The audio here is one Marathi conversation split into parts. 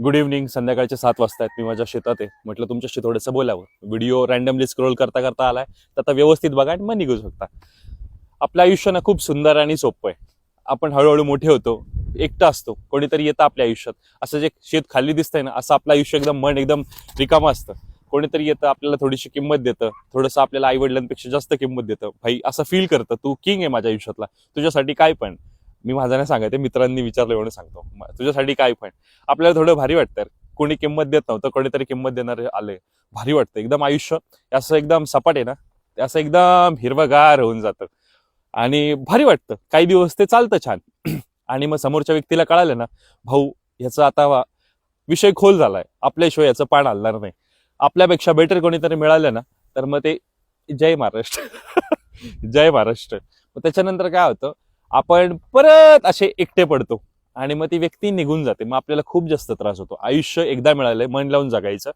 Good evening. संध्याकाळचे 7 वाजता आहेत. मी माझ्या शेतात आहे. म्हटलं तुमच्याशी थोडंसं बोलावं. व्हिडिओ रॅन्डमली स्क्रोल करता करता आलाय तर आता व्यवस्थित बघा आणि मग निघू शकता. आपलं आयुष्य ना खूप सुंदर आणि सोपं आहे. आपण हळूहळू मोठे होतो, एकटा असतो, कोणीतरी येतं आपल्या आयुष्यात. असं जे शेत खाली दिसतंय ना, असं आपलं आयुष्य एकदम मन एकदम रिकामं असतं. कोणीतरी येतं, आपल्याला थोडीशी किंमत देतं, थोडंसं आपल्याला आई वडिलांपेक्षा जास्त किंमत देतं. भाई असं फील करतं, तू किंग आहे माझ्या आयुष्यातला, तुझ्यासाठी काय पण. मी माझा नाही सांगते, मित्रांनी विचारलं म्हणून सांगतो, तुझ्यासाठी काय पण. आपल्याला थोडं भारी वाटतं. कोणी किंमत देत नव्हतं, कोणीतरी किंमत देणारे आले, भारी वाटतं. एकदम आयुष्य असं एकदम सपाट आहे ना, ते असं एकदम हिरवगार होऊन जातं आणि भारी वाटतं. काही दिवस ते चालतं छान. आणि मग समोरच्या व्यक्तीला कळालं ना, भाऊ ह्याचा आता विषय खोल झालाय, आपल्याशिवाय याचं पाण हलणार नाही, आपल्यापेक्षा बेटर कोणीतरी मिळालं ना, तर मग ते जय महाराष्ट्र. जय महाराष्ट्र. मग त्याच्यानंतर काय होतं, आपण परत असे एकटे पडतो आणि मग ती व्यक्ती निघून जाते. मग आपल्याला खूप जास्त त्रास होतो. आयुष्य एकदा मिळालंय, मन लावून जगायचं.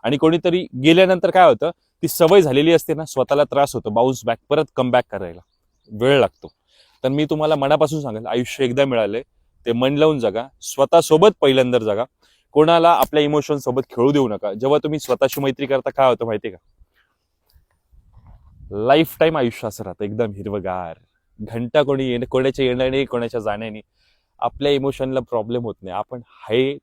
आणि कोणीतरी गेल्यानंतर काय होतं, ती सवय झालेली असते ना, स्वतःला त्रास होतो बाउन्स बॅक, परत कम बॅक करायला वेळ लागतो. तर मी तुम्हाला मनापासून सांगेल, आयुष्य एकदा मिळालंय, ते मन लावून जगा, स्वतःसोबत पहिल्यांदा जगा. कोणाला आपल्या इमोशन सोबत खेळू देऊ नका. जेव्हा तुम्ही स्वतःशी मैत्री करता, काय होतं माहितीये का, लाईफ टाईम आयुष्य असं राहतं एकदम हिरवगार. घंटा कोणाच्या येण्याने कोणाच्या जाण्याने आपल्या इमोशनला प्रॉब्लेम होत नाही. आपण हाय